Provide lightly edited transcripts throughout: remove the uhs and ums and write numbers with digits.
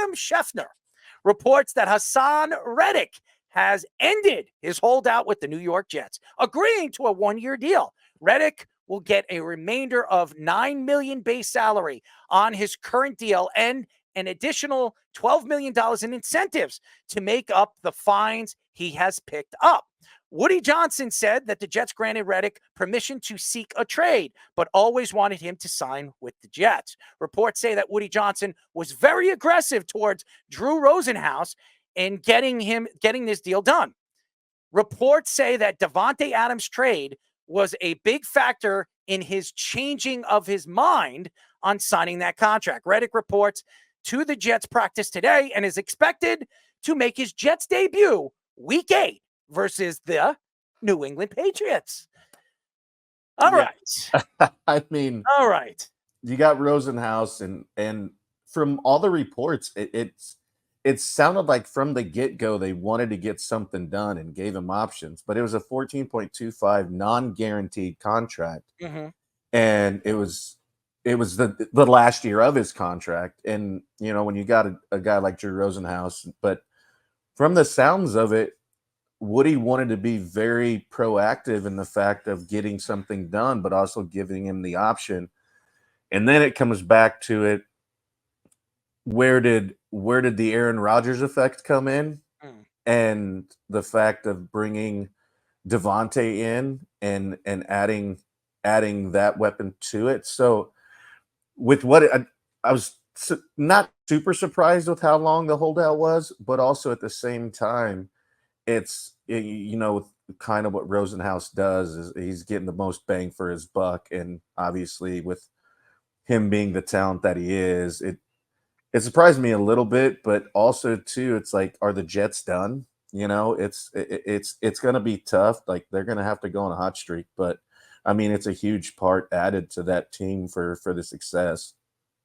Adam Schefter reports that Haason Reddick has ended his holdout with the New York Jets, agreeing to a one-year deal. Reddick will get a remainder of $9 million base salary on his current deal and an additional $12 million in incentives to make up the fines he has picked up. Woody Johnson said that the Jets granted Reddick permission to seek a trade, but always wanted him to sign with the Jets. Reports say that Woody Johnson was very aggressive towards Drew Rosenhaus in getting this deal done. Reports say that Davante Adams' trade was a big factor in his changing of his mind on signing that contract. Reddick reports to the Jets practice today and is expected to make his Jets debut Week 8 versus the New England Patriots. All right. I mean, all right. You got Rosenhaus, and from all the reports, it sounded like from the get-go they wanted to get something done and gave him options, but it was a 14.25 non-guaranteed contract. Mm-hmm. And it was the last year of his contract. And, you know, when you got a guy like Drew Rosenhaus, but from the sounds of it, Woody wanted to be very proactive in the fact of getting something done, but also giving him the option. And then it comes back to it. Where did the Aaron Rodgers effect come in? And the fact of bringing Davante in and adding that weapon to it. So with what I was not super surprised with how long the holdout was, but also at the same time, it's, you know, kind of what Rosenhaus does is he's getting the most bang for his buck. And obviously with him being the talent that he is, it surprised me a little bit, but also too, it's like, are the Jets done? You know, it's going to be tough. Like they're going to have to go on a hot streak, but I mean, it's a huge part added to that team for the success.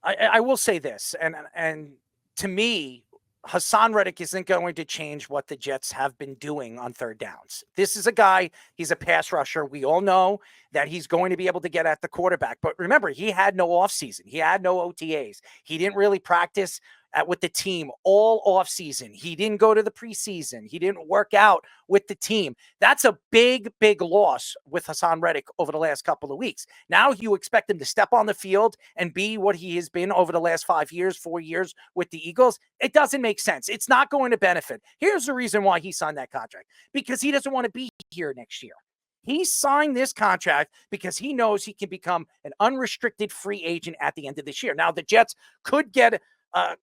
I will say this, and to me, Haason Reddick isn't going to change what the Jets have been doing on third downs. This is a guy, he's a pass rusher. We all know that he's going to be able to get at the quarterback. But remember, he had no offseason. He had no OTAs. He didn't really practice with the team all offseason. He didn't go to the preseason. He didn't work out with the team. That's a big, big loss with Haason Reddick over the last couple of weeks. Now you expect him to step on the field and be what he has been over the last 4 years with the Eagles. It doesn't make sense. It's not going to benefit. Here's the reason why he signed that contract. Because he doesn't want to be here next year. He signed this contract because he knows he can become an unrestricted free agent at the end of this year. Now, the Jets could get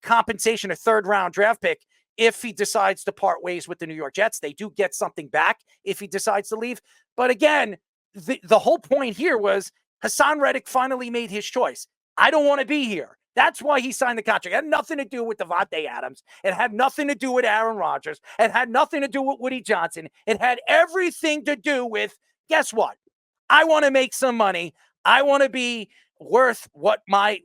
compensation, a third-round draft pick, if he decides to part ways with the New York Jets. They do get something back if he decides to leave. But again, the whole point here was Haason Reddick finally made his choice. I don't want to be here. That's why he signed the contract. It had nothing to do with Davante Adams. It had nothing to do with Aaron Rodgers. It had nothing to do with Woody Johnson. It had everything to do with, guess what? I want to make some money. I want to be worth what my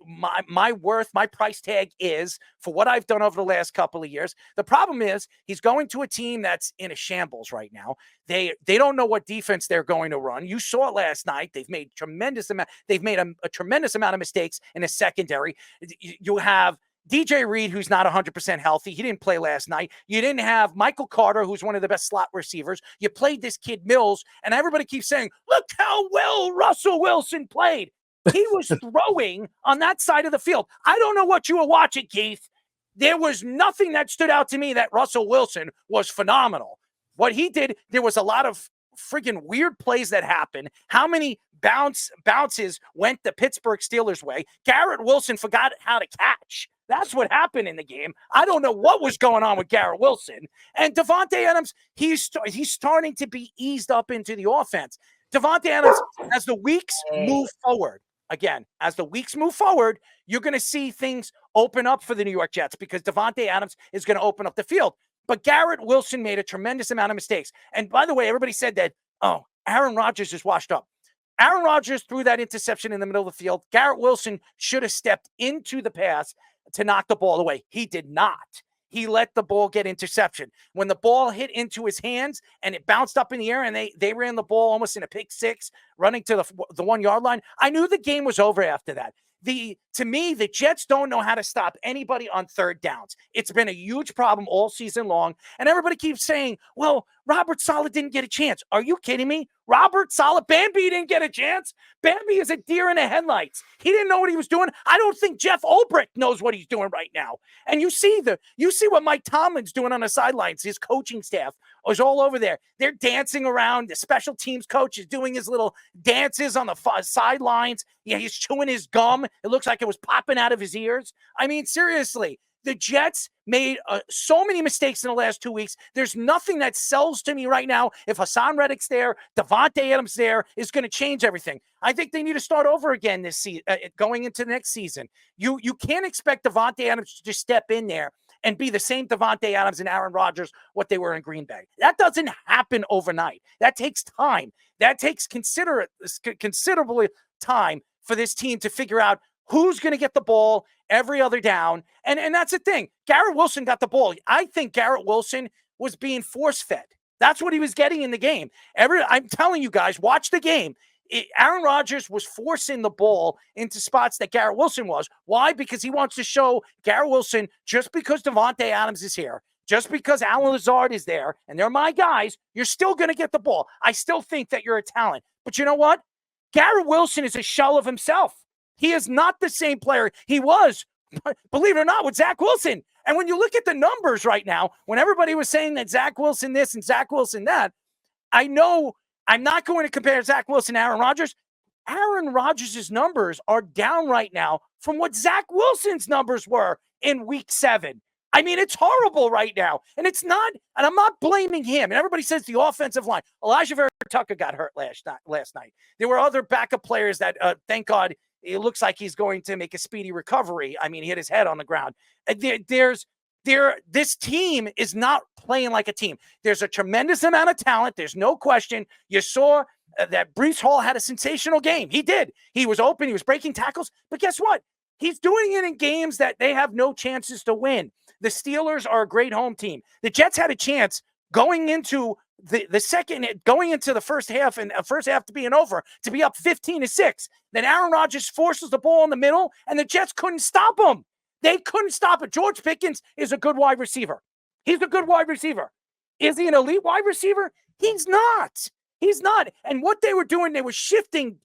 price tag is for what I've done over the last couple of years. The problem is he's going to a team that's in a shambles right now. They don't know what defense they're going to run. You saw it last night. They've made a tremendous amount of mistakes in a secondary. You have DJ Reed, who's not 100% healthy. He didn't play last night. You didn't have Michael Carter, who's one of the best slot receivers. You played this kid Mills, and everybody keeps saying, look how well Russell Wilson played. He was throwing on that side of the field. I don't know what you were watching, Keith. There was nothing that stood out to me that Russell Wilson was phenomenal. What he did, there was a lot of friggin' weird plays that happened. How many bounces went the Pittsburgh Steelers' way? Garrett Wilson forgot how to catch. That's what happened in the game. I don't know what was going on with Garrett Wilson. And Davante Adams, he's starting to be eased up into the offense. Davante Adams, as the weeks move forward, you're going to see things open up for the New York Jets because Davante Adams is going to open up the field. But Garrett Wilson made a tremendous amount of mistakes. And by the way, everybody said that, Aaron Rodgers is washed up. Aaron Rodgers threw that interception in the middle of the field. Garrett Wilson should have stepped into the pass to knock the ball away. He did not. He let the ball get interception. When the ball hit into his hands and it bounced up in the air and they ran the ball almost in a pick six, running to the 1 yard line, I knew the game was over after that. To me, the Jets don't know how to stop anybody on third downs. It's been a huge problem all season long. And everybody keeps saying, well, Robert Saleh didn't get a chance. Are you kidding me? Robert Saleh, Bambi didn't get a chance. Bambi is a deer in the headlights. He didn't know what he was doing. I don't think Jeff Ulbrich knows what he's doing right now. And you see what Mike Tomlin's doing on the sidelines. His coaching staff is all over there. They're dancing around. The special teams coach is doing his little dances on the sidelines. Yeah, he's chewing his gum. It looks like it was popping out of his ears. I mean, seriously, the Jets made so many mistakes in the last 2 weeks. There's nothing that sells to me right now. If Haason Reddick's there, Devontae Adams there, is going to change everything. I think they need to start over again this season, going into the next season. You can't expect Devontae Adams to just step in there and be the same Devontae Adams and Aaron Rodgers what they were in Green Bay. That doesn't happen overnight. That takes time. That takes considerable time for this team to figure out who's going to get the ball every other down. And that's the thing. Garrett Wilson got the ball. I think Garrett Wilson was being force-fed. That's what he was getting in the game. I'm telling you guys, watch the game. Aaron Rodgers was forcing the ball into spots that Garrett Wilson was. Why? Because he wants to show Garrett Wilson, just because Devontae Adams is here, just because Alan Lazard is there, and they're my guys, you're still going to get the ball. I still think that you're a talent. But you know what? Garrett Wilson is a shell of himself. He is not the same player he was, believe it or not, with Zach Wilson. And when you look at the numbers right now, when everybody was saying that Zach Wilson this and Zach Wilson that, I know I'm not going to compare Zach Wilson to Aaron Rodgers. Aaron Rodgers' numbers are down right now from what Zach Wilson's numbers were in week 7. I mean, it's horrible right now. And it's not, and I'm not blaming him. And everybody says the offensive line. Elijah Vera Tucker got hurt last night. There were other backup players that, thank God, it looks like he's going to make a speedy recovery. I mean, he hit his head on the ground. This team is not playing like a team. There's a tremendous amount of talent. There's no question. You saw that Breece Hall had a sensational game. He did. He was open. He was breaking tackles. But guess what? He's doing it in games that they have no chances to win. The Steelers are a great home team. The Jets had a chance going into the first half and first half to being over, to be up 15-6. Then Aaron Rodgers forces the ball in the middle, and the Jets couldn't stop him. They couldn't stop it. George Pickens is a good wide receiver. He's a good wide receiver. Is he an elite wide receiver? He's not. He's not. And what they were doing, they were shifting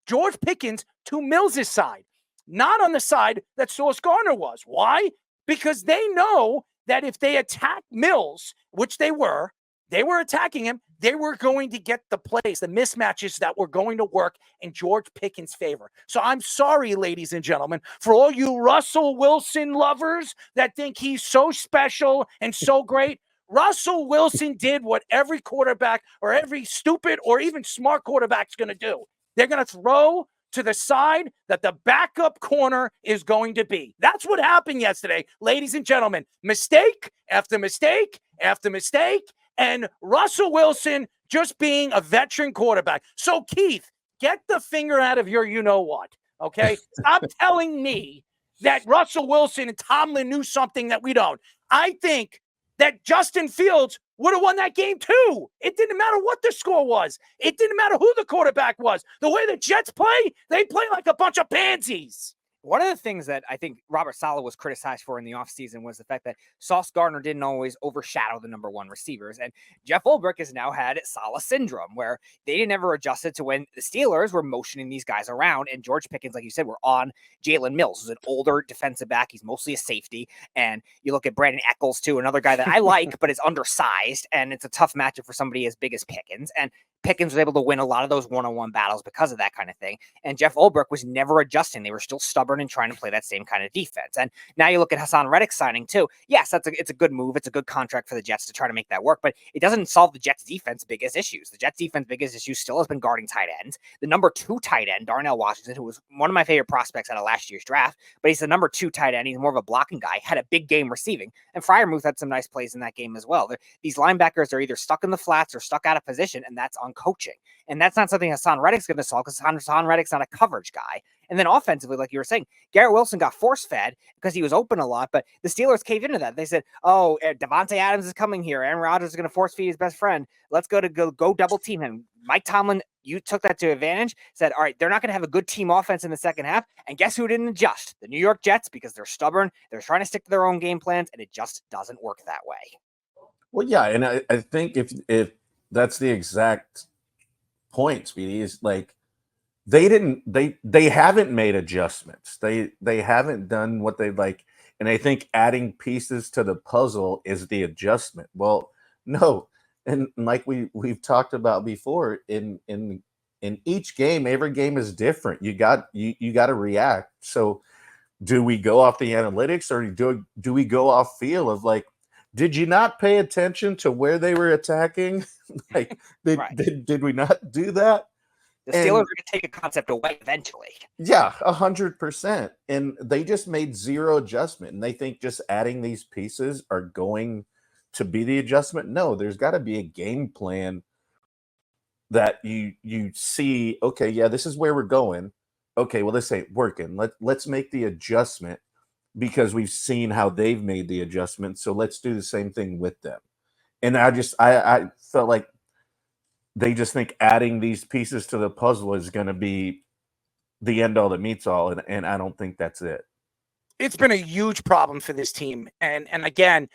George Pickens to Mills' side, not on the side that Sauce Gardner was. Why? Because they know that if they attack Mills, which they were attacking him, they were going to get the plays, the mismatches that were going to work in George Pickens' favor. So I'm sorry, ladies and gentlemen, for all you Russell Wilson lovers that think he's so special and so great. Russell Wilson did what every quarterback or every stupid or even smart quarterback's going to do. They're going to throw to the side that the backup corner is going to be. That's what happened yesterday, ladies and gentlemen. Mistake after mistake after mistake, and Russell Wilson just being a veteran quarterback. So, Keith, get the finger out of your you-know-what, okay? Stop telling me that Russell Wilson and Tomlin knew something that we don't. I think that Justin Fields would have won that game too. It didn't matter what the score was. It didn't matter who the quarterback was. The way the Jets play, they play like a bunch of pansies. One of the things that I think Robert Saleh was criticized for in the offseason was the fact that Sauce Gardner didn't always overshadow the number one receivers. And Jeff Ulbrich has now had Saleh syndrome, where they didn't ever adjust it to when the Steelers were motioning these guys around. And George Pickens, like you said, were on Jalen Mills, who's an older defensive back. He's mostly a safety. And you look at Brandon Eccles, too, another guy that I like, but is undersized. And it's a tough matchup for somebody as big as Pickens. And Pickens was able to win a lot of those one-on-one battles because of that kind of thing. And Jeff Ulbrich was never adjusting. They were still stubborn and trying to play that same kind of defense. And now you look at Haason Reddick signing too. Yes, it's a good move. It's a good contract for the Jets to try to make that work, but it doesn't solve the Jets defense biggest issues. The Jets defense biggest issue still has been guarding tight ends. The number 2 tight end, Darnell Washington, who was one of my favorite prospects out of last year's draft, but he's the number 2 tight end. He's more of a blocking guy, had a big game receiving. And Freiermuth had some nice plays in that game as well. These linebackers are either stuck in the flats or stuck out of position, and that's on coaching. And that's not something Haason Reddick's going to solve because Haason Reddick's not a coverage guy. And then offensively, like you were saying, Garrett Wilson got force-fed because he was open a lot, but the Steelers caved into that. They said, oh, Devontae Adams is coming here. Aaron Rodgers is going to force-feed his best friend. Let's go double team him. Mike Tomlin, you took that to advantage, said, all right, they're not going to have a good team offense in the second half. And guess who didn't adjust? The New York Jets, because they're stubborn. They're trying to stick to their own game plans, and it just doesn't work that way. Well, yeah, and I think if that's the exact point, Speedy, is like they haven't made adjustments. They haven't done what they'd like, and I think adding pieces to the puzzle is the adjustment. Well, no, and like we've talked about before, in each game, every game is different. You got to react. So, do we go off the analytics, or do we go off feel of like, did you not pay attention to where they were attacking? Like, did we not do that? The Steelers are going to take a concept away eventually. Yeah, 100%. And they just made zero adjustment. And they think just adding these pieces are going to be the adjustment. No, there's got to be a game plan that you see, okay, yeah, this is where we're going. Okay, well, this ain't working. Let's make the adjustment because we've seen how they've made the adjustment. So let's do the same thing with them. And I felt like they just think adding these pieces to the puzzle is going to be the end all that meets all. And I don't think that's it. It's been a huge problem for this team. And again,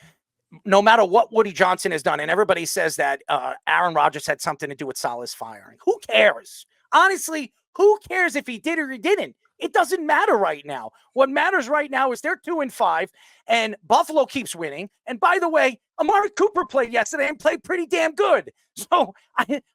no matter what Woody Johnson has done, and everybody says that Aaron Rodgers had something to do with Saleh's firing. Who cares? Honestly, who cares if he did or he didn't? It doesn't matter right now. What matters right now is they're 2-5, and Buffalo keeps winning. And by the way, Amari Cooper played yesterday and played pretty damn good. So,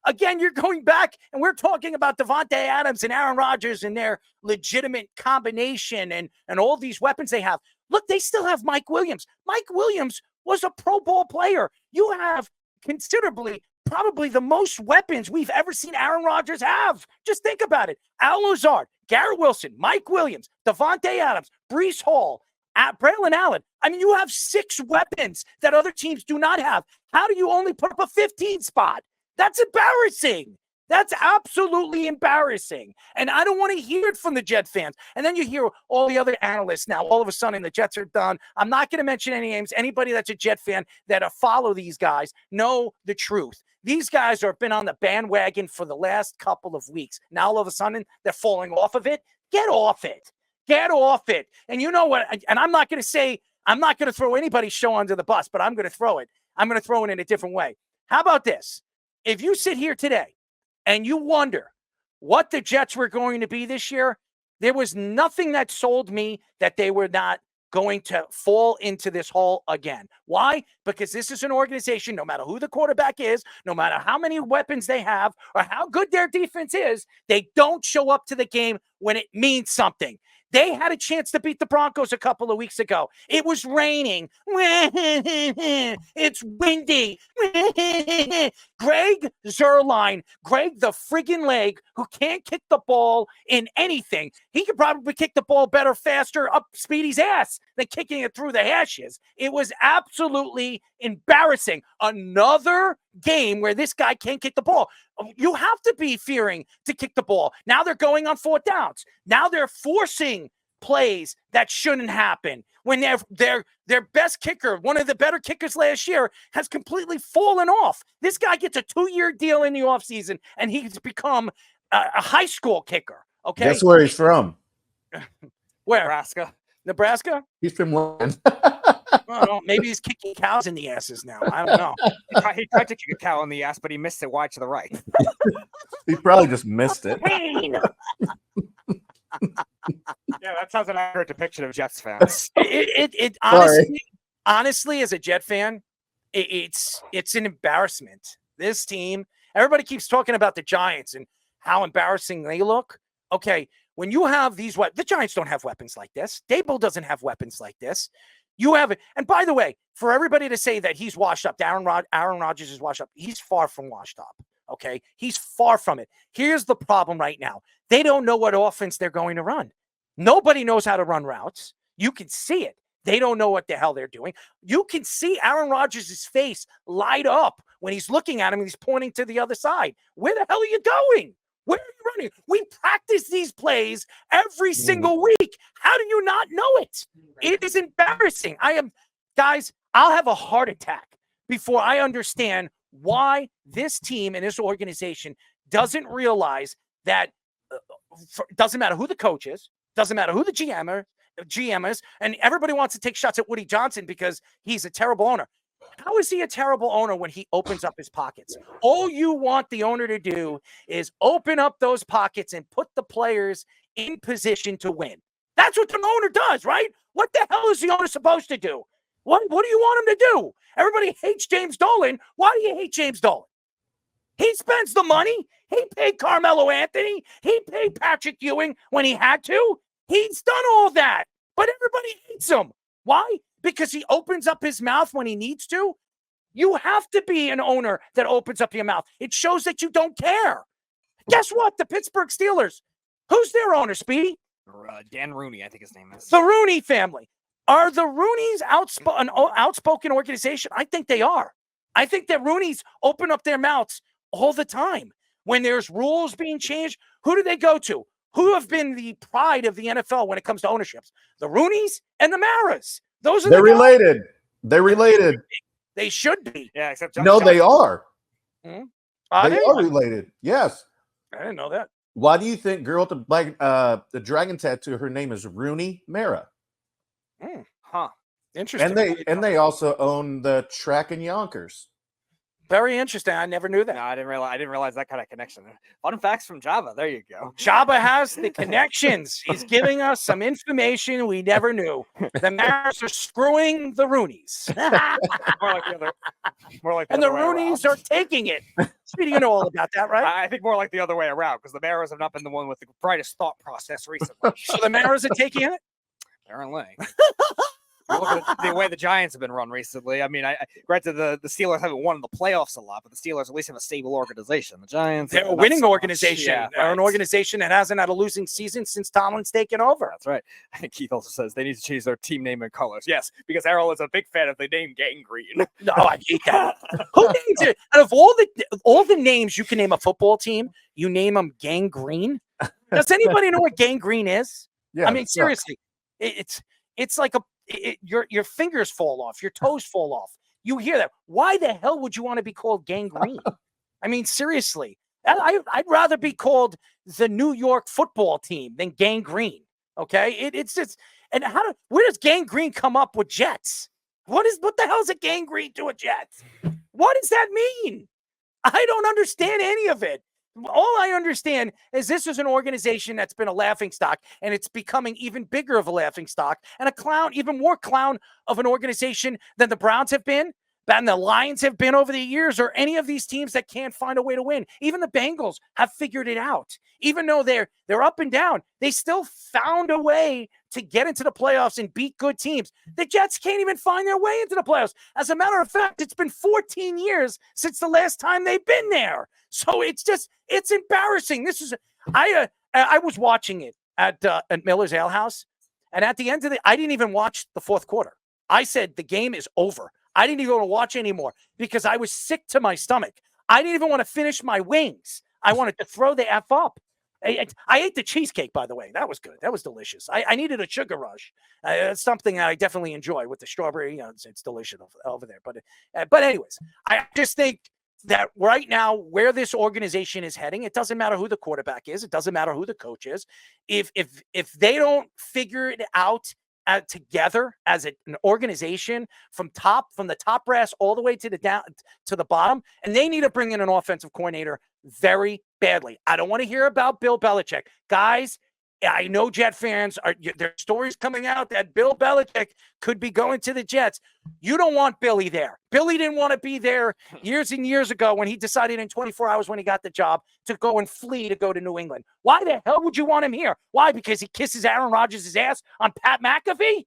again, you're going back, and we're talking about Devontae Adams and Aaron Rodgers and their legitimate combination and all these weapons they have. Look, they still have Mike Williams. Mike Williams was a Pro Bowl player. You have considerably probably the most weapons we've ever seen Aaron Rodgers have. Just think about it. Al Lazard, Garrett Wilson, Mike Williams, Devontae Adams, Breece Hall, Braylon Allen. I mean, you have 6 weapons that other teams do not have. How do you only put up a 15 spot? That's embarrassing. That's absolutely embarrassing. And I don't want to hear it from the Jet fans. And then you hear all the other analysts now. All of a sudden, the Jets are done. I'm not going to mention any names. Anybody that's a Jet fan that follow these guys know the truth. These guys have been on the bandwagon for the last couple of weeks. Now, all of a sudden, they're falling off of it. Get off it. Get off it. And you know what? And I'm not going to throw anybody's show under the bus, but I'm going to throw it. I'm going to throw it in a different way. How about this? If you sit here today and you wonder what the Jets were going to be this year, there was nothing that sold me that they were not going to fall into this hole again. Why? Because this is an organization, no matter who the quarterback is, no matter how many weapons they have, or how good their defense is, they don't show up to the game when it means something. They had a chance to beat the Broncos a couple of weeks ago. It was raining. It's windy. Greg Zuerlein, Greg the friggin' leg, who can't kick the ball in anything. He could probably kick the ball better, faster, up Speedy's ass than kicking it through the hashes. It was absolutely embarrassing. Another game where this guy can't kick the ball. You have to be fearing to kick the ball. Now they're going on 4th downs. Now they're forcing plays that shouldn't happen. When their best kicker, one of the better kickers last year, has completely fallen off. This guy gets a 2-year deal in the offseason, and he's become a high school kicker. Okay, guess where he's from? Where? Nebraska. Nebraska? He's from London. Well, maybe he's kicking cows in the asses now. I don't know. He tried to kick a cow in the ass, but he missed it wide to the right. He probably just missed it. Pain. Yeah, that sounds an accurate depiction of Jets fans. It honestly, as a Jet fan, it's an embarrassment. This team, everybody keeps talking about the Giants and how embarrassing they look. Okay, when you have these the Giants don't have weapons like this. Dable doesn't have weapons like this. You have it. And by the way, for everybody to say that he's washed up, Aaron Rodgers is washed up, he's far from washed up. Okay, he's far from it. Here's the problem right now. They don't know what offense they're going to run. Nobody knows how to run routes. You can see it. They don't know what the hell they're doing. You can see Aaron Rodgers' face light up when he's looking at him and he's pointing to the other side. Where the hell are you going? Where are you running? We practice these plays every single week. How do you not know it? It is embarrassing. Guys, I'll have a heart attack before I understand why this team and this organization doesn't realize that doesn't matter who the coach is, doesn't matter who the GM is, and everybody wants to take shots at Woody Johnson because he's a terrible owner. How is he a terrible owner when he opens up his pockets? All you want the owner to do is open up those pockets and put the players in position to win. That's what the owner does, right? What the hell is the owner supposed to do? What do you want him to do? Everybody hates James Dolan. Why do you hate James Dolan? He spends the money. He paid Carmelo Anthony. He paid Patrick Ewing when he had to. He's done all that, but everybody hates him. Why? Because he opens up his mouth when he needs to. You have to be an owner that opens up your mouth. It shows that you don't care. Guess what? The Pittsburgh Steelers. Who's their owner, Speedy? Dan Rooney, I think his name is. The Rooney family. Are the Rooneys an outspoken organization? I think they are. I think that Rooneys open up their mouths all the time. When there's rules being changed, who do they go to? Who have been the pride of the NFL when it comes to ownerships? The Rooneys and the Maras. Those are They're related. They're related. They should be. Yeah, except No, they are. Hmm? They are related. Yes. I didn't know that. Why do you think girl with the dragon tattoo, her name is Rooney Mara? Huh. Interesting. And they also own the track in Yonkers. Very interesting. I never knew that. No, I didn't realize that kind of connection. Fun facts from Java. There you go. Jabba has the connections. He's giving us some information we never knew. The Maras are screwing the Rooneys. more like the And the other way Rooneys around. are taking it. Speedy, you know all about that, right? I think more like the other way around because the Maras have not been the one with the brightest thought process recently. So the Maras are taking it? Apparently. Look at the way the Giants have been run recently. I mean, granted, the Steelers haven't won in the playoffs a lot, but the Steelers at least have a stable organization. The Giants, They're a not winning so much. organization. Yeah, They're an right. organization that hasn't had a losing season since Tomlin's taken over. That's right. I think Keith also says they need to change their team name and colors. Yes, because Errol is a big fan of the name Gangrene. No, I hate that. Who names it? Out of all the names you can name a football team, you name them Gangrene? Does anybody know what Gangrene is? Yeah. I mean, seriously, it's like your fingers fall off, your toes fall off. You hear that? Why the hell would you want to be called Gangrene? I mean, seriously, I'd rather be called the New York football team than Gangrene. Okay, it's just, and where does Gangrene come up with Jets? What the hell is a Gangrene to a Jets? What does that mean? I don't understand any of it. All I understand is this is an organization that's been a laughingstock, and it's becoming even bigger of a laughingstock and a clown, even more clown of an organization than the Browns have been, than the Lions have been over the years, or any of these teams that can't find a way to win. Even the Bengals have figured it out. Even though they're up and down, they still found a way to get into the playoffs and beat good teams. The Jets can't even find their way into the playoffs. As a matter of fact, it's been 14 years since the last time they've been there. So it's embarrassing. I was watching it at Miller's Ale House, and at the end of I didn't even watch the fourth quarter. I said the game is over. I didn't even want to watch anymore because I was sick to my stomach. I didn't even want to finish my wings. I wanted to throw the F up. I ate the cheesecake, by the way. That was good. That was delicious. I needed a sugar rush. It's something that I definitely enjoy with the strawberry. You know, it's delicious over there. But anyways, I just think that right now where this organization is heading, it doesn't matter who the quarterback is. It doesn't matter who the coach is. If they don't figure it out together as an organization from the top brass all the way to the bottom, and they need to bring in an offensive coordinator very badly. I don't want to hear about Bill Belichick. Guys, I know Jet fans there are stories coming out that Bill Belichick could be going to the Jets. You don't want Billy there. Billy didn't want to be there years and years ago when he decided in 24 hours when he got the job to go and flee to go to New England. Why the hell would you want him here? Why? Because he kisses Aaron Rodgers' ass on Pat McAfee?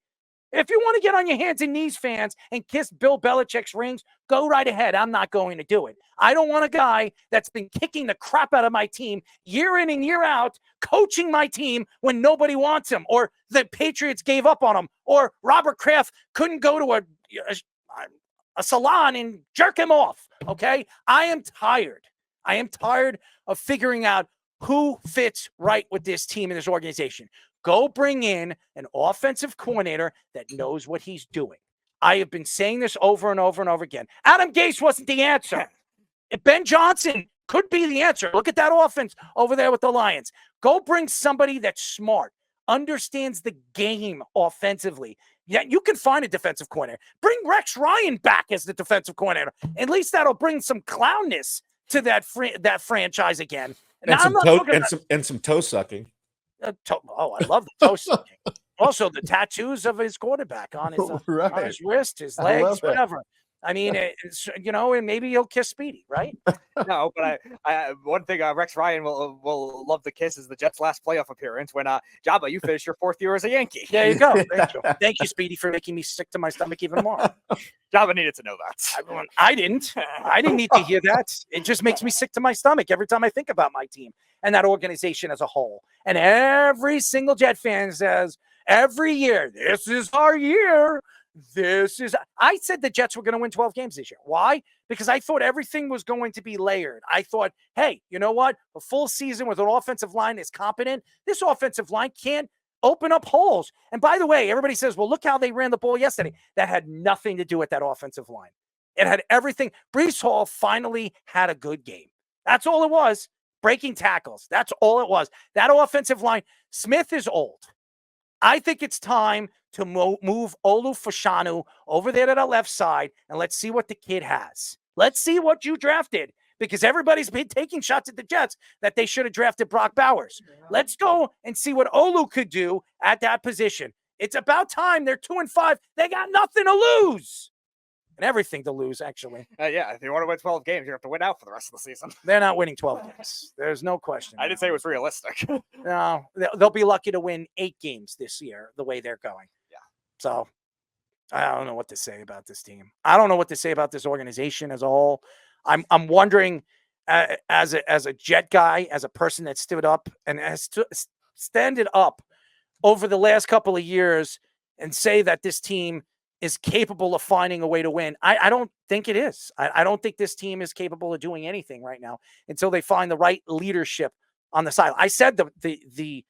If you want to get on your hands and knees, fans, and kiss Bill Belichick's rings, go right ahead. I'm not going to do it. I don't want a guy that's been kicking the crap out of my team year in and year out, coaching my team when nobody wants him, or the Patriots gave up on him, or Robert Kraft couldn't go to a salon and jerk him off. Okay? I am tired. I am tired of figuring out who fits right with this team and this organization. Go bring in an offensive coordinator that knows what he's doing. I have been saying this over and over and over again. Adam Gase wasn't the answer. Ben Johnson could be the answer. Look at that offense over there with the Lions. Go bring somebody that's smart, understands the game offensively. Yeah, you can find a defensive coordinator. Bring Rex Ryan back as the defensive coordinator. At least that'll bring some clownness to that franchise again. And some toe sucking. I love the toe sucking. Also, the tattoos of his quarterback on his, right. on his wrist, his legs, whatever. I mean, it's, and maybe he'll kiss Speedy, right? No, but I one thing Rex Ryan will love to kiss is the Jets' last playoff appearance when Jabba, you finished your 4th year as a Yankee. There you go. Thank you, Speedy, for making me sick to my stomach even more. Jabba needed to know that. I didn't need to hear that. It just makes me sick to my stomach every time I think about my team and that organization as a whole. And every single Jet fan says every year, this is our year. I said the Jets were going to win 12 games this year. Why? Because I thought everything was going to be layered. I thought, hey, you know what? A full season with an offensive line is competent. This offensive line can't open up holes. And by the way, everybody says, well, look how they ran the ball yesterday. That had nothing to do with that offensive line. It had everything. Breece Hall finally had a good game. That's all it was. Breaking tackles. That's all it was. That offensive line. Smith is old. I think it's time to move Olu Fashanu over there to the left side, and let's see what the kid has. Let's see what you drafted, because everybody's been taking shots at the Jets that they should have drafted Brock Bowers. Let's go and see what Olu could do at that position. It's about time. They're 2-5. They got nothing to lose. And everything to lose, actually. Yeah, if you want to win 12 games, you have to win out for the rest of the season. They're not winning 12 games. There's no question. I didn't say it was realistic. No, they'll be lucky to win 8 games this year, the way they're going. Yeah. So I don't know what to say about this team. I don't know what to say about this organization as a whole. I'm wondering, as a Jet guy, as a person that stood up and has standed up over the last couple of years and say that this team is capable of finding a way to win. I don't think it is. I don't think this team is capable of doing anything right now until they find the right leadership on the side. I said the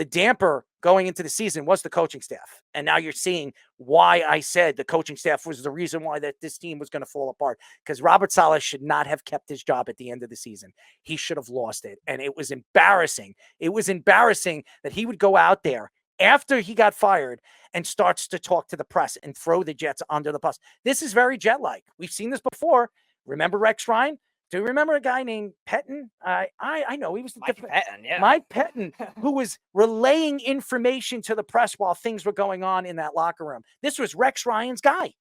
damper going into the season was the coaching staff. And now you're seeing why I said the coaching staff was the reason why that this team was going to fall apart, because Robert Saleh should not have kept his job at the end of the season. He should have lost it. And it was embarrassing. It was embarrassing that he would go out there after he got fired and starts to talk to the press and throw the Jets under the bus. This is very Jet-like. We've seen this before. Remember Rex Ryan? Do you remember a guy named Pettin? I know. He was Mike Pettin, who was relaying information to the press while things were going on in that locker room. This was Rex Ryan's guy.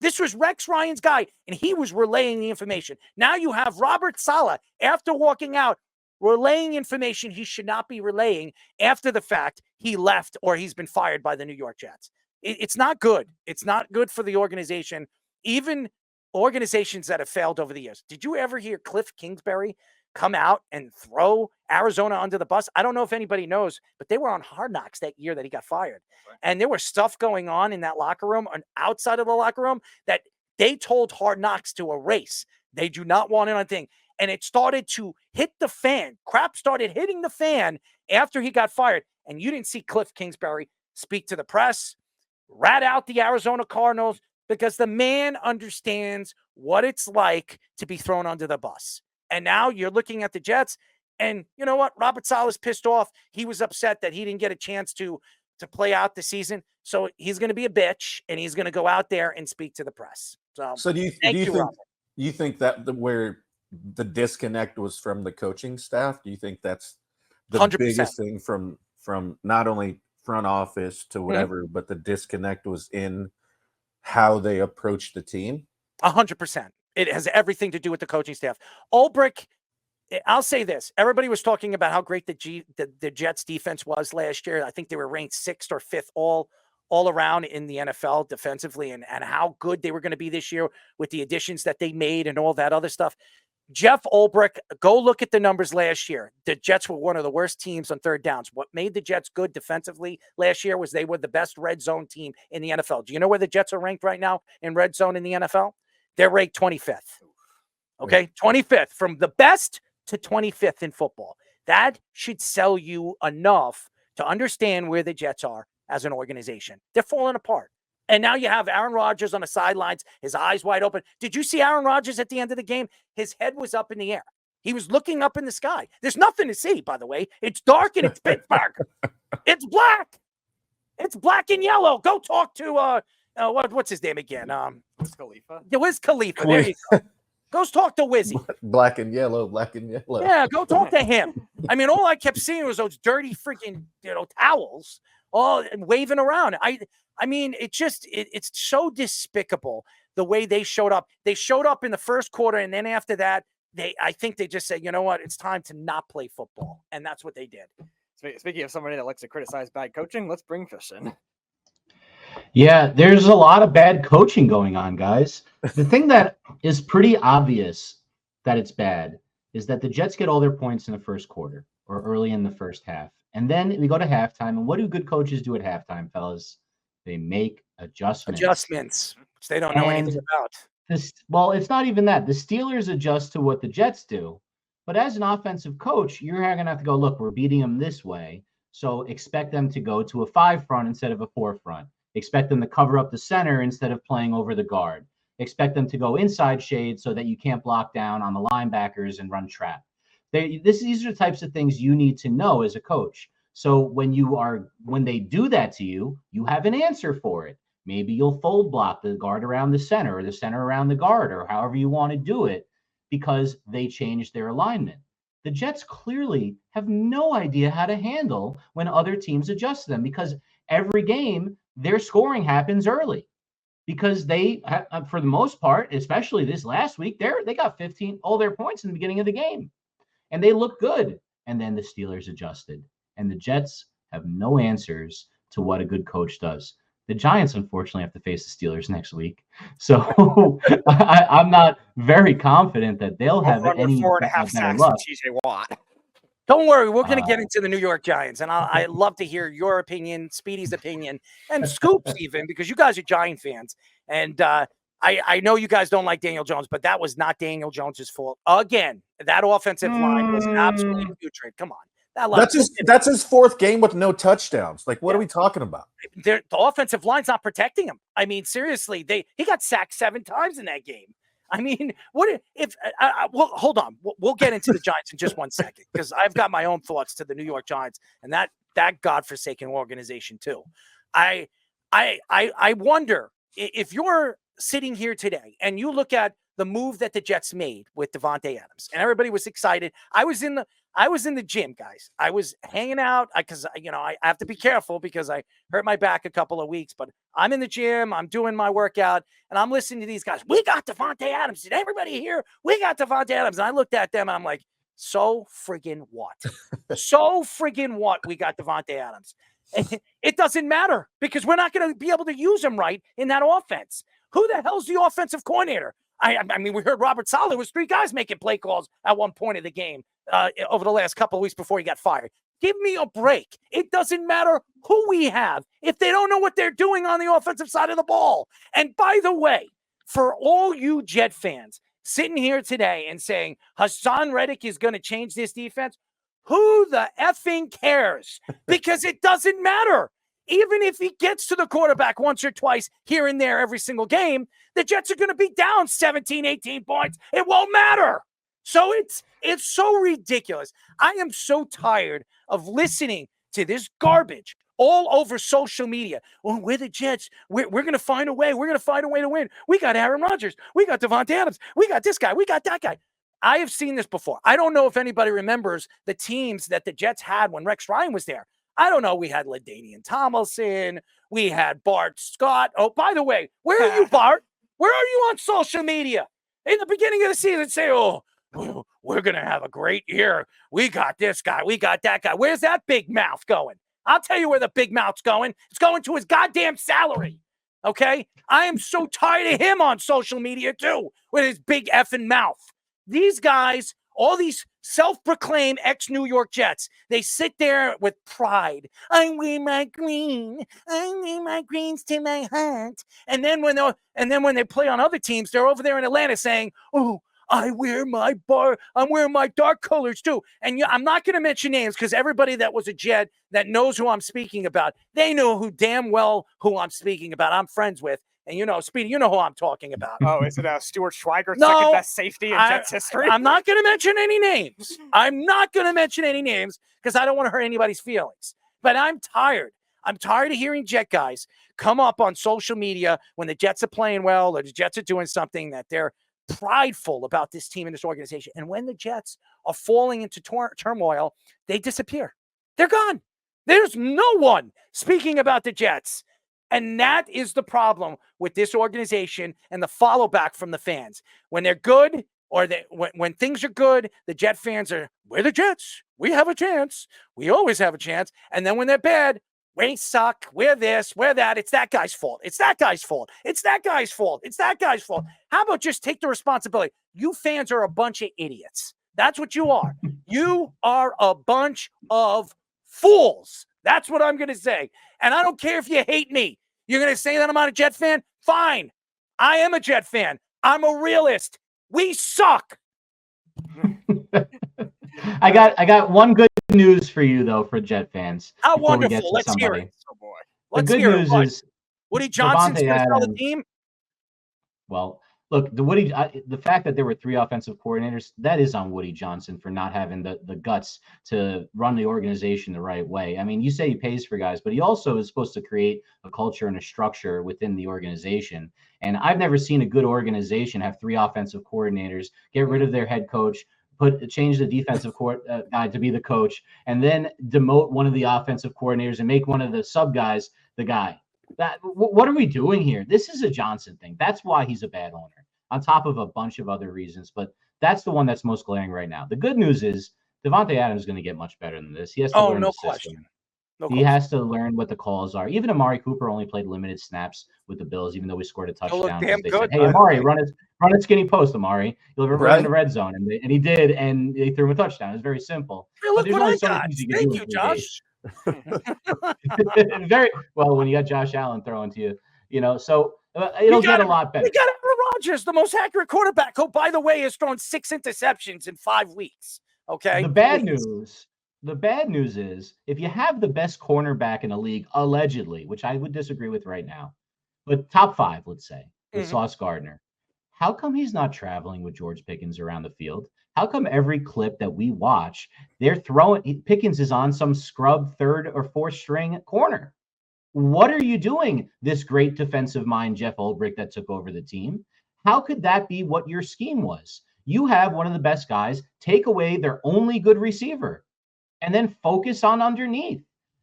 And he was relaying the information. Now you have Robert Saleh, after walking out, relaying information he should not be relaying after the fact he left or he's been fired by the New York Jets. It's not good. It's not good for the organization, even organizations that have failed over the years. Did you ever hear Cliff Kingsbury come out and throw Arizona under the bus? I don't know if anybody knows, but they were on Hard Knocks that year that he got fired. Right. And there was stuff going on in that locker room and outside of the locker room that they told Hard Knocks to erase. They do not want anything. And it started to hit the fan. Crap started hitting the fan after he got fired. And you didn't see Cliff Kingsbury speak to the press, rat out the Arizona Cardinals, because the man understands what it's like to be thrown under the bus. And now you're looking at the Jets, and you know what? Robert Saleh's pissed off. He was upset that he didn't get a chance to play out the season. So he's going to be a bitch, and he's going to go out there and speak to the press. So do you think that where the disconnect was from the coaching staff? Do you think that's the 100%. biggest thing from not only front office to whatever, but the disconnect was in how they approached the team? 100%. It has everything to do with the coaching staff. Ulbrich, I'll say this. Everybody was talking about how great the Jets defense was last year. I think they were ranked 6th or 5th all all around in the NFL defensively and how good they were going to be this year with the additions that they made and all that other stuff. Jeff Ulbrich, go look at the numbers last year. The Jets were one of the worst teams on third downs. What made the Jets good defensively last year was they were the best red zone team in the NFL. Do you know where the Jets are ranked right now in red zone in the NFL? They're ranked 25th. Okay, 25th, from the best to 25th in football. That should sell you enough to understand where the Jets are as an organization. They're falling apart. And now you have Aaron Rodgers on the sidelines, his eyes wide open. Did you see Aaron Rodgers at the end of the game? His head was up in the air. He was looking up in the sky. There's nothing to see, by the way. It's dark and it's Pittsburgh. It's black. It's black and yellow. Go talk to what's his name again? Wiz Khalifa. Yeah, Wiz Khalifa. There you go. Go talk to Wizzy. Black and yellow, black and yellow. Yeah, go talk to him. I mean, all I kept seeing was those dirty freaking, towels all waving around. I mean, it's so despicable the way they showed up. They showed up in the first quarter, and then after that, I think they just said, you know what, it's time to not play football, and that's what they did. Speaking of somebody that likes to criticize bad coaching, let's bring Fish in. Yeah, there's a lot of bad coaching going on, guys. The thing that is pretty obvious that it's bad is that the Jets get all their points in the first quarter or early in the first half. And then we go to halftime. And what do good coaches do at halftime, fellas? They make adjustments. Which they don't know anything about. Well, it's not even that. The Steelers adjust to what the Jets do. But as an offensive coach, you're going to have to go, look, we're beating them this way. So expect them to go to a 5 front instead of a 4 front. Expect them to cover up the center instead of playing over the guard. Expect them to go inside shade so that you can't block down on the linebackers and run trap. These are the types of things you need to know as a coach. So when they do that to you, you have an answer for it. Maybe you'll fold block the guard around the center or the center around the guard or however you want to do it because they changed their alignment. The Jets clearly have no idea how to handle when other teams adjust them because every game, their scoring happens early because they, for the most part, especially this last week, they got 15, all their points in the beginning of the game and they look good. And then the Steelers adjusted and the Jets have no answers to what a good coach does. The Giants, unfortunately, have to face the Steelers next week. So I'm not very confident that they'll have any 4.5 sacks luck. TJ Watt. Don't worry, we're going to get into the New York Giants, and I love to hear your opinion, Speedy's opinion, and Scoop's even, because you guys are Giant fans. And I know you guys don't like Daniel Jones, but that was not Daniel Jones's fault. Again, that offensive line was absolutely putrid. Come on. That's his 4th game with no touchdowns. Like, what are we talking about? The offensive line's not protecting him. I mean, seriously, he got sacked 7 times in that game. I mean, what if? Well, hold on. We'll get into the Giants in just one second because I've got my own thoughts to the New York Giants and that godforsaken organization too. I wonder if you're sitting here today and you look at the move that the Jets made with Davante Adams, and everybody was excited. I was in the gym, guys. I was hanging out because I have to be careful because I hurt my back a couple of weeks. But I'm in the gym. I'm doing my workout, and I'm listening to these guys. We got Davante Adams. Did everybody hear? We got Davante Adams. And I looked at them, and I'm like, so friggin' what? So friggin' what? We got Davante Adams. It doesn't matter because we're not going to be able to use him right in that offense. Who the hell's the offensive coordinator? I mean, we heard Robert Saleh was 3 guys making play calls at one point of the game over the last couple of weeks before he got fired. Give me a break. It doesn't matter who we have if they don't know what they're doing on the offensive side of the ball. And by the way, for all you Jet fans sitting here today and saying Haason Reddick is going to change this defense, who the effing cares? Because it doesn't matter. Even if he gets to the quarterback once or twice here and there every single game, the Jets are going to be down 17, 18 points. It won't matter. So it's so ridiculous. I am so tired of listening to this garbage all over social media. Oh, we're the Jets. We're going to find a way. We're going to find a way to win. We got Aaron Rodgers. We got Davante Adams. We got this guy. We got that guy. I have seen this before. I don't know if anybody remembers the teams that the Jets had when Rex Ryan was there. I don't know. We had LaDainian Tomlinson. We had Bart Scott. Oh, by the way, where are you, Bart? Where are you on social media? In the beginning of the season, say, oh, we're going to have a great year. We got this guy. We got that guy. Where's that big mouth going? I'll tell you where the big mouth's going. It's going to his goddamn salary. Okay? I am so tired of him on social media too, with his big effing mouth. These guys, all these self-proclaimed ex-New York Jets, they sit there with pride. I wear my green. I wear my greens to my heart. And then when they play on other teams, they're over there in Atlanta saying, "Oh, I'm wearing my dark colors too." And I'm not going to mention names because everybody that was a Jet that knows who I'm speaking about, they know who damn well who I'm speaking about. I'm friends with. And Speedy, you know who I'm talking about. Oh, is it Stuart Schweiger, No, second best safety in Jets history? I'm not going to mention any names. I'm not going to mention any names because I don't want to hurt anybody's feelings. But I'm tired. I'm tired of hearing Jet guys come up on social media when the Jets are playing well or the Jets are doing something that they're prideful about this team and this organization. And when the Jets are falling into turmoil, they disappear. They're gone. There's no one speaking about the Jets. And that is the problem with this organization and the follow back from the fans. When they're good or when things are good, the Jet fans are, we're the Jets. We have a chance. We always have a chance. And then when they're bad, we suck. We're this, we're that. It's that guy's fault. It's that guy's fault. It's that guy's fault. It's that guy's fault. How about just take the responsibility? You fans are a bunch of idiots. That's what you are. You are a bunch of fools. That's what I'm going to say. And I don't care if you hate me. You're going to say that I'm not a Jet fan? Fine. I am a Jet fan. I'm a realist. We suck. I got one good news for you though for Jet fans. How wonderful. Let's hear it. Oh boy. The good news is Woody Johnson's going to sell the team. Well, look, the fact that there were 3 offensive coordinators, that is on Woody Johnson for not having the guts to run the organization the right way. I mean, you say he pays for guys, but he also is supposed to create a culture and a structure within the organization. And I've never seen a good organization have 3 offensive coordinators, get rid of their head coach, change the defensive guy to be the coach, and then demote one of the offensive coordinators and make one of the sub guys the guy. What are we doing here? This is a Johnson thing. That's why he's a bad owner, on top of a bunch of other reasons. But that's the one that's most glaring right now. The good news is Devontae Adams is going to get much better than this. He has to learn the system. He has to learn what the calls are. Even Amari Cooper only played limited snaps with the Bills, even though we scored a touchdown. Damn They good, said, "Hey, Amari, run a skinny post, Amari. You'll run in the red zone." And he did, and they threw him a touchdown. It was very simple. Hey, look what I got. Thank you, Josh. Very well when you got Josh Allen throwing to you, so it'll get a lot better. We got Aaron Rodgers, the most accurate quarterback, who, by the way, has thrown 6 interceptions in 5 weeks. Okay. The bad news is if you have the best cornerback in the league, allegedly, which I would disagree with right now, but top 5, let's say, with Sauce Gardner, how come he's not traveling with George Pickens around the field? How come every clip that we watch, they're throwing Pickens is on some scrub 3rd or 4th string corner? What are you doing, this great defensive mind, Jeff Ulbrich, that took over the team? How could that be what your scheme was? You have one of the best guys, take away their only good receiver, and then focus on underneath.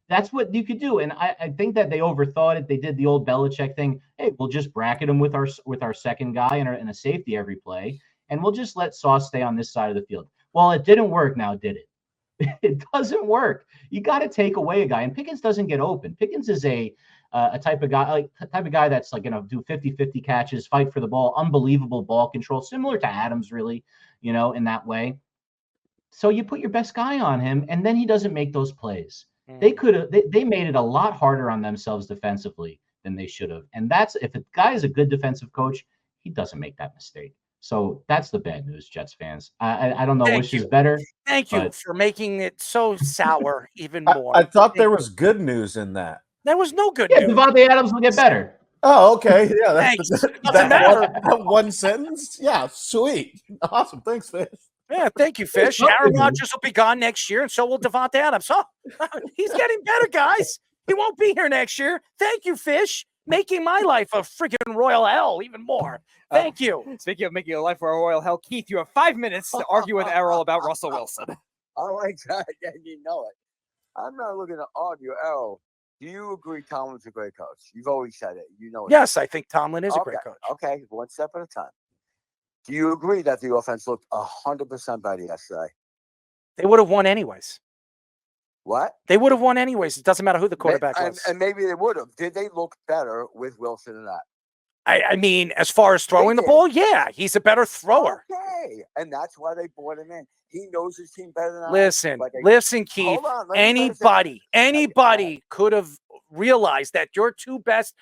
That's what you could do. And I think that they overthought it. They did the old Belichick thing. Hey, we'll just bracket him with our second guy and a safety every play, and we'll just let Sauce stay on this side of the field. Well, it didn't work now, did it? It doesn't work. You got to take away a guy, and Pickens doesn't get open. Pickens is a type of guy that's like do 50-50 catches, fight for the ball, unbelievable ball control, similar to Adams, really, in that way. So you put your best guy on him, and then he doesn't make those plays. They made it a lot harder on themselves defensively than they should have. And that's, if a guy is a good defensive coach, he doesn't make that mistake. So that's the bad news, Jets fans. I don't know which is better. Thank you for making it so sour even more. I thought there was good news in that. There was no good news. Devontae Adams will get better. Oh, okay. Yeah, that's that one sentence. Yeah, sweet. Awesome. Thanks, Fish. Yeah, thank you, Fish. Aaron Rodgers will be gone next year, and so will Devontae Adams. Oh, he's getting better, guys. He won't be here next year. Thank you, Fish. Making my life a freaking royal hell even more. Thank you. Speaking of making your life a royal hell, Keith, you have 5 minutes to argue with Errol about Russell Wilson. I like that. Yeah, you know it. I'm not looking to argue, Errol. Do you agree Tomlin's a great coach? You've always said it. You know it. Yes, I think Tomlin is a great coach. Okay, one step at a time. Do you agree that the offense looked 100% better yesterday? They would have won anyways. What? They would have won anyways. It doesn't matter who the quarterback and, was. and maybe they would have. Did they look better with Wilson or not? I mean, as far as throwing the did. ball, yeah, he's a better thrower. Okay, and that's why they brought him in. He knows his team better than I. Listen, Like listen, Keith. hold on, let me finish Anybody could have realized that your two best,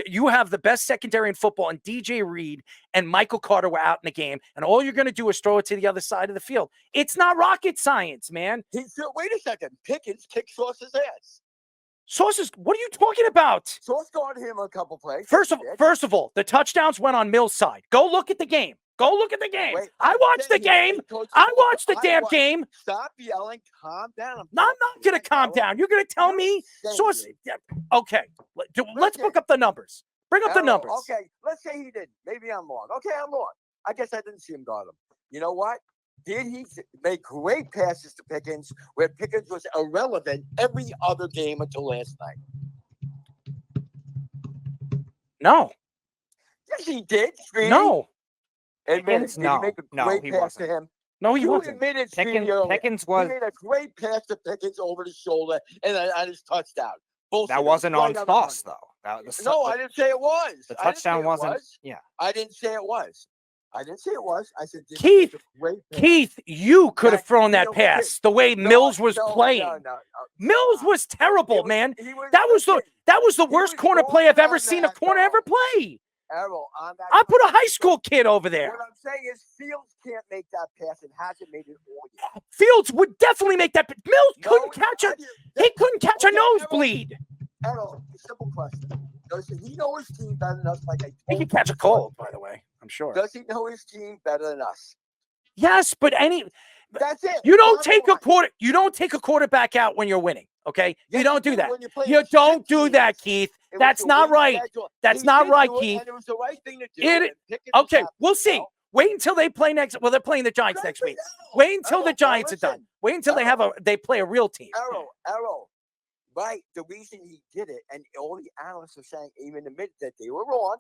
you have the best secondary in football, and DJ Reed and Michael Carter were out in the game, and all you're going to do is throw it to the other side of the field. It's not rocket science, man. Wait a second. Pickens kicked Sauce's ass. Sauces, what are you talking about? Sauce guarded him a couple plays. First of all, the touchdowns went on Mills' side. Go look at the game. Wait, I watched the game. I watched the damn game. Stop yelling. Calm down. I'm not going to calm down. You're going to tell me? Sauce. Okay. Let's book up the numbers. Bring up the numbers. Okay. Let's say he didn't. Maybe I'm wrong. Okay, I'm wrong. I guess I didn't see him guard him. You know what? Did he make great passes to Pickens where Pickens was irrelevant every other game until last night? No. Yes, he did. Streety. No. Admit it. Did No. he make a No, great he pass wasn't. to him? No, he You wasn't. admitted, Streety, earlier. Pickens was. He made a great pass to Pickens over the shoulder and on his touchdown. Both That of them wasn't right on on the Sauce, money. though. No, I didn't say it was. The I didn't say touchdown it wasn't. was. Yeah. I didn't say it was. I didn't say it was. I said, Keith, it's a great pass. Keith, you could have That thrown that Fields pass did. the way Mills was No, playing. no. Mills was terrible, man. He That was the listen, worst was corner play I've going ever on seen a that, corner though. ever play. Errol, on that. I put a high school kid over there. What I'm saying is Fields can't make that pass and hasn't made it all yet. Fields would definitely make that. Mills No, couldn't catch a. He couldn't catch a Okay, nosebleed. Errol, simple question. Does he know his team better than us? Like I He told can catch a you cold, by the way. I'm sure. Does he know his team better than us? Yes, but That's it. you don't Bottom take a line. quarter. You don't take a quarterback out when you're winning. Okay, Yes, you don't do that. when you're playing You shit don't do teams. that, Keith. It was That's the not win right. schedule. That's He not did right, do it, Keith. And it was the right thing to do. It- and Pickens was Okay, happy. we'll see. No. Wait until they play next. Well, they're playing the Giants next week. Wait until the Giants are done. Wait until they play a real team. Errol. Right. The reason he did it, and all the analysts are saying, even admit that they were wrong,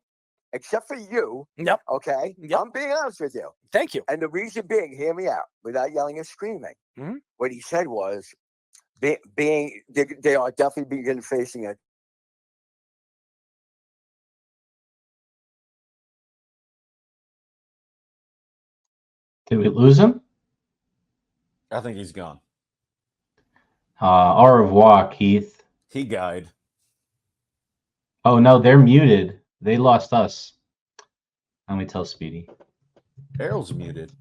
except for you. Yep. Okay. Yep. I'm being honest with you. Thank you. And the reason being, hear me out, without yelling and screaming. Mhm. What he said was, they are definitely facing a. Did we lose him? I think he's gone. Au revoir, Keith. He guyed. Oh no, they're muted. They lost us. Let me tell Speedy. Errol's muted.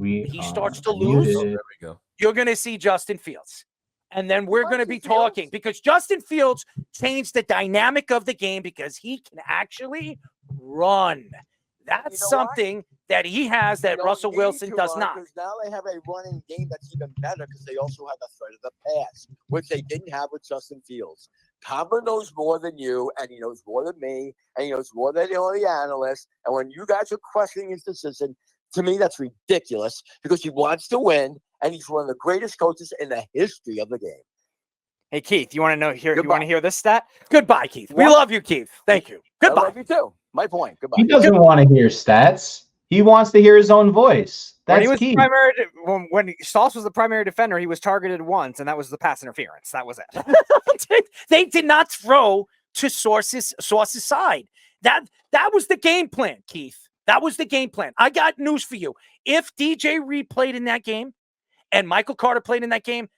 He starts to muted. lose. There we go. You're going to see Justin Fields. And then we're going to be Justin Fields? talking because Justin Fields changed the dynamic of the game because he can actually run. That's You know what? something that he has that They don't Russell need Wilson to does run, not. 'cause now they have a running game that's even better because they also have the threat of the pass, which they didn't have with Justin Fields. Tomlin knows more than you, and he knows more than me, and he knows more than all the analysts. And when you guys are questioning his decision, to me, that's ridiculous because he wants to win, and he's one of the greatest coaches in the history of the game. Hey Keith, you want to know here? You Goodbye. want to hear this stat? Goodbye, Keith. We What? love you, Keith. Thank you. I Goodbye. love you too. My point. Goodbye. He doesn't want to hear stats. He wants to hear his own voice. When That's he was key. primary, when Sauce was the primary defender, he was targeted once, and that was the pass interference. That was it. They did not throw to Sauce's side. That was the game plan, Keith. That was the game plan. I got news for you. If DJ Reed played in that game and Michael Carter played in that game,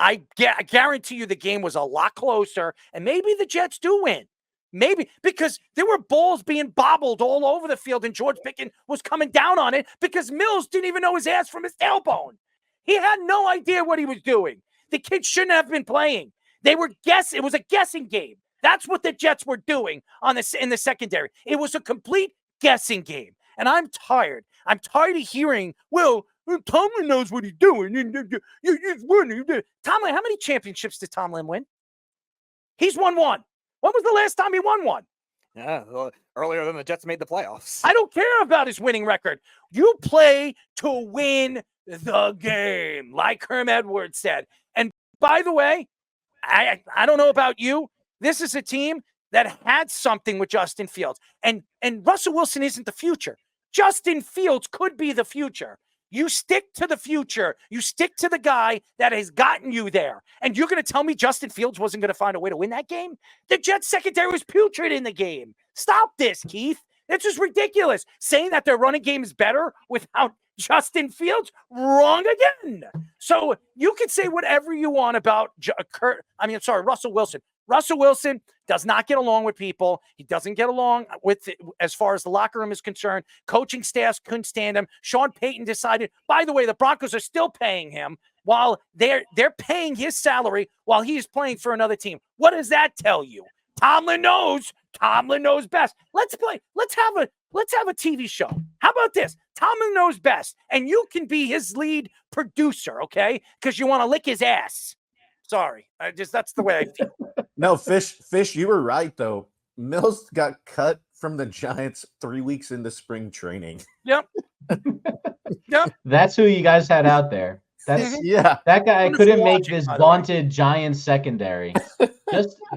I guarantee you the game was a lot closer, and maybe the Jets do win. Maybe because there were balls being bobbled all over the field, and George Pickens was coming down on it because Mills didn't even know his ass from his tailbone. He had no idea what he was doing. The kid shouldn't have been playing. They were guessing. It was a guessing game. That's what the Jets were doing in the secondary. It was a complete guessing game, and I'm tired. I'm tired of hearing, well, Tomlin knows what he's doing. He's winning. Tomlin, how many championships did Tomlin win? He's won one. When was the last time he won one? Yeah, well, earlier than the Jets made the playoffs. I don't care about his winning record. You play to win the game, like Herm Edwards said. And by the way, I don't know about you. This is a team that had something with Justin Fields. And Russell Wilson isn't the future. Justin Fields could be the future. You stick to the future. You stick to the guy that has gotten you there. And you're going to tell me Justin Fields wasn't going to find a way to win that game? The Jets secondary was putrid in the game. Stop this, Keith. It's just ridiculous. Saying that their running game is better without Justin Fields, wrong again. So you can say whatever you want about Russell Wilson. Russell Wilson does not get along with people. He doesn't get along with, as far as the locker room is concerned. Coaching staffs couldn't stand him. Sean Payton decided, by the way, the Broncos are still paying him while they're paying his salary while he's playing for another team. What does that tell you? Tomlin knows. Tomlin knows best. Let's have a TV show. How about this? Tomlin knows best, and you can be his lead producer, okay? Because you want to lick his ass. Sorry, that's the way I feel. No, Fish, you were right though. Mills got cut from the Giants 3 weeks into spring training. Yep. That's who you guys had out there. That's Yeah. that guy. I I'm just couldn't make watching, this by the way. vaunted Giants secondary.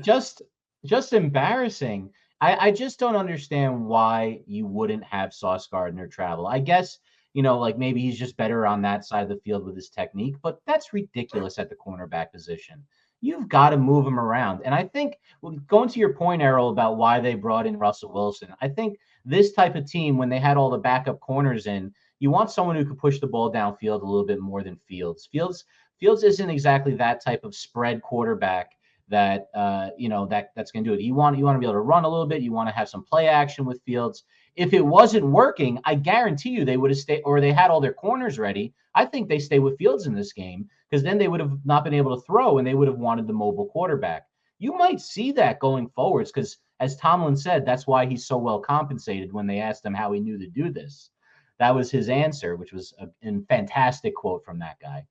Just embarrassing. I just don't understand why you wouldn't have Sauce Gardner travel. I guess, like maybe he's just better on that side of the field with his technique, but that's ridiculous at the cornerback position. You've got to move him around. And I think, going to your point, Errol, about why they brought in Russell Wilson, I think this type of team, when they had all the backup corners in, you want someone who could push the ball downfield a little bit more than Fields. Fields isn't exactly that type of spread quarterback that's going to do it. You want to be able to run a little bit. You want to have some play action with Fields. If it wasn't working, I guarantee you they would have stayed, or they had all their corners ready. I think they stay with Fields in this game, because then they would have not been able to throw, and they would have wanted the mobile quarterback. You might see that going forwards, because as Tomlin said, that's why he's so well compensated. When they asked him how he knew to do this, that was his answer, which was a fantastic quote from that guy.